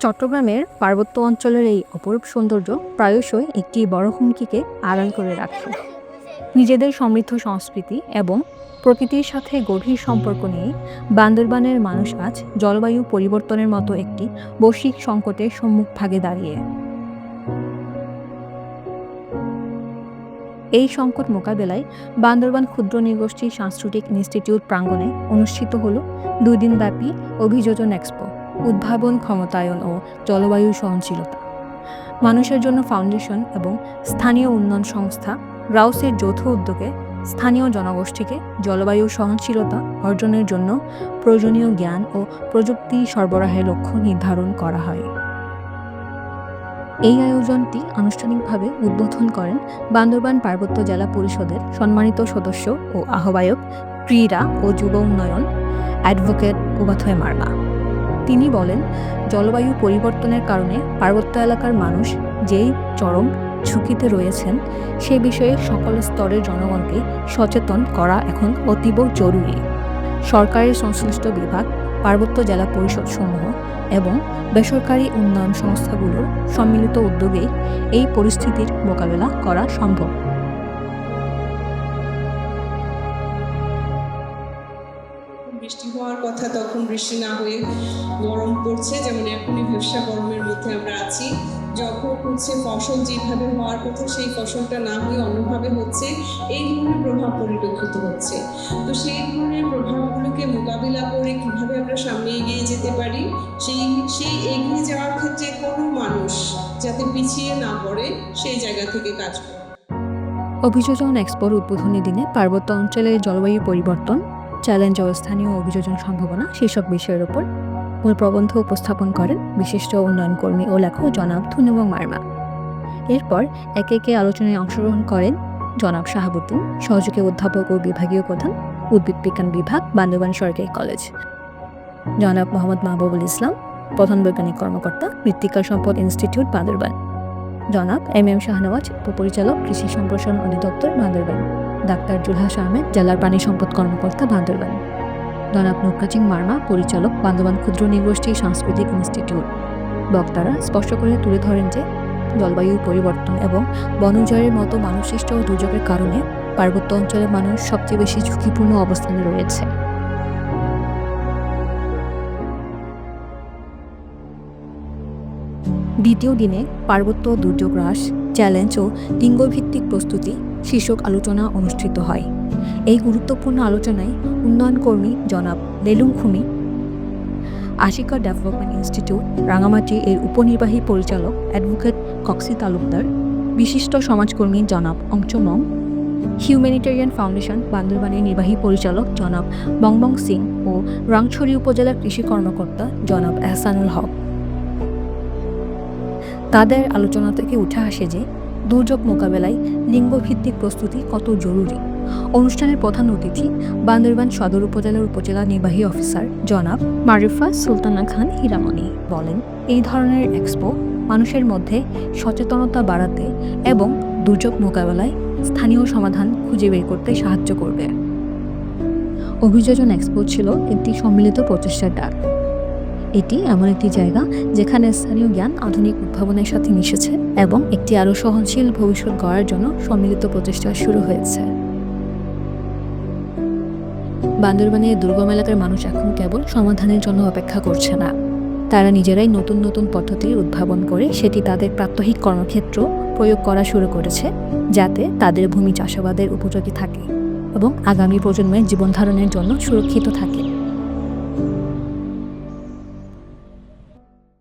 চট্টগ্রামের পার্বত্য অঞ্চলের এই অপরূপ সৌন্দর্য প্রায়শই একটি বড় হুমকিকে আড়াল করে রাখে। নিজেদের সমৃদ্ধ সংস্কৃতি এবং প্রকৃতির সাথে গভীর সম্পর্ক নিয়ে বান্দরবানের মানুষ আজ জলবায়ু পরিবর্তনের মতো একটি বৈশ্বিক সংকটের সম্মুখভাগে দাঁড়িয়ে। এই সংকট মোকাবেলায় বান্দরবান ক্ষুদ্র নৃগোষ্ঠী সাংস্কৃতিক ইনস্টিটিউট প্রাঙ্গণে অনুষ্ঠিত হল 2 দিনব্যাপী অভিযোজন এক্সপো, উদ্ভাবন, ক্ষমতায়ন ও জলবায়ু সহনশীলতা। মানুষের জন্য ফাউন্ডেশন এবং স্থানীয় উন্নয়ন সংস্থা রাউসের যৌথ উদ্যোগে স্থানীয় জনগোষ্ঠীকে জলবায়ু সহনশীলতা অর্জনের জন্য প্রয়োজনীয় জ্ঞান ও প্রযুক্তি সরবরাহের লক্ষ্য নির্ধারণ করা হয়। এই আয়োজনটি আনুষ্ঠানিকভাবে উদ্বোধন করেন বান্দরবান পার্বত্য জেলা পরিষদের সম্মানিত সদস্য ও আহ্বায়ক, ক্রীড়া ও যুব উন্নয়ন অ্যাডভোকেট উবাথয় মার্মা। তিনি বলেন, জলবায়ু পরিবর্তনের কারণে পার্বত্য এলাকার মানুষ যেই চরম ঝুঁকিতে রয়েছেন সে বিষয়ে সকল স্তরের জনগণকে সচেতন করা এখন অতীব জরুরি। সরকারের সংশ্লিষ্ট বিভাগ, পার্বত্য জেলা পরিষদসমূহ এবং বেসরকারি উন্নয়ন সংস্থাগুলোর সম্মিলিত উদ্যোগেই এই পরিস্থিতির মোকাবেলা করা সম্ভব। বৃষ্টি হওয়ার কথা তখন বৃষ্টি না হয়ে গরম পড়ছে, যেমন এখনই ভেবসা গরমের মধ্যে আমরা আছি। যখন হচ্ছে ফসল যেভাবে হওয়ার কথা সেই ফসলটা না হয়ে অন্যভাবে হচ্ছে, এই ধরনের প্রভাব পরিলক্ষিত হচ্ছে। তো সেই ধরনের প্রভাবগুলোকে মোকাবিলা করে কিভাবে আমরা সামনে এগিয়ে যেতে পারি, সেই এগিয়ে যাওয়ার ক্ষেত্রে কোনো মানুষ যাতে পিছিয়ে না পড়ে সেই জায়গা থেকে কাজ করে। অভিযোজন এক্সপোর উদ্বোধনী দিনে পার্বত্য অঞ্চলের জলবায়ু পরিবর্তন, চ্যালেঞ্জ ও স্থানীয় অভিযোজন সম্ভাবনা শীর্ষক বিষয়ের উপর মূল প্রবন্ধ উপস্থাপন করেন বিশিষ্ট উন্নয়ন কর্মী ও লেখক জনাব থুনুবং মার্মা। এরপর একে একে আলোচনায় অংশগ্রহণ করেন জনাব শাহাবুদ্দিন, সহযোগী অধ্যাপক ও বিভাগীয় প্রধান, উদ্ভিদ বিজ্ঞান বিভাগ, বান্দরবান সরকারি কলেজ; জনাব মোহাম্মদ মাহবুবুল ইসলাম, প্রধান বৈজ্ঞানিক কর্মকর্তা, মৃত্তিকা সম্পদ ইনস্টিটিউট, বান্দরবান; জনাব এম শাহনওয়াজ, উপপরিচালক, কৃষি সম্প্রসারণ অধিদপ্তর, বান্দরবান; ডাক্তার জুলহাস আহমেদ, জেলার পানি সম্পদ কর্মকর্তা, বান্দরবান; জনাব নুকাচিং মার্মা, পরিচালক, বান্দরবান ক্ষুদ্র নৃগোষ্ঠী সাংস্কৃতিক ইনস্টিটিউট। বক্তারা স্পষ্ট করে তুলে ধরেন যে জলবায়ু পরিবর্তন এবং বনজয়ের মতো মানবসৃষ্ট দুর্যোগের কারণে পার্বত্য অঞ্চলের মানুষ সবচেয়ে বেশি ঝুঁকিপূর্ণ অবস্থানে রয়েছে। দ্বিতীয় দিনে পার্বত্য দুর্যোগ হ্রাস, চ্যালেঞ্জ ও লিঙ্গভিত্তিক প্রস্তুতি শীর্ষক আলোচনা অনুষ্ঠিত হয়। এই গুরুত্বপূর্ণ আলোচনায় উন্নয়ন কর্মী জনাব লেলুং খুমি, আশিকা ডেভেলপমেন্ট ইনস্টিটিউট রাঙামাটি এর উপনির্বাহী পরিচালক অ্যাডভোকেট কক্সি তালুকদার, বিশিষ্ট সমাজকর্মী জনাব অংচমং, হিউম্যানিটেরিয়ান ফাউন্ডেশন বান্দরবানের নির্বাহী পরিচালক জনাব বংবং সিং ও রাংছড়ি উপজেলার কৃষি কর্মকর্তা জনাব এহসানুল হক। তাদের আলোচনা থেকে উঠে আসে যে দুর্যোগ মোকাবেলায় লিঙ্গভিত্তিক প্রস্তুতি কত জরুরি। অনুষ্ঠানের প্রধান অতিথি বান্দরবান সদর উপজেলার উপজেলা নির্বাহী অফিসার জনাব মারিফা সুলতানা খান হীরামণি বলেন, এই ধরনের এক্সপো মানুষের মধ্যে সচেতনতা বাড়াতে এবং দুর্যোগ মোকাবেলায় স্থানীয় সমাধান খুঁজে বের করতে সাহায্য করবে। অভিযোজন এক্সপো ছিল একটি সম্মিলিত প্রচেষ্টার ডাক। এটি এমন একটি জায়গা যেখানে স্থানীয় জ্ঞান আধুনিক উদ্ভাবনের সাথে মিশেছে এবং একটি আরও সহনশীল ভবিষ্যৎ গড়ার জন্য সম্মিলিত প্রচেষ্টা শুরু হয়েছে। বান্দরবানের দুর্গম এলাকার মানুষ এখন কেবল সমাধানের জন্য অপেক্ষা করছে না, তারা নিজেরাই নতুন নতুন পদ্ধতির উদ্ভাবন করে সেটি তাদের প্রাত্যহিক কর্মক্ষেত্র প্রয়োগ করা শুরু করেছে, যাতে তাদের ভূমি চাষাবাদের উপযোগী থাকে এবং আগামী প্রজন্মের জীবনধারণের জন্য সুরক্ষিত থাকে।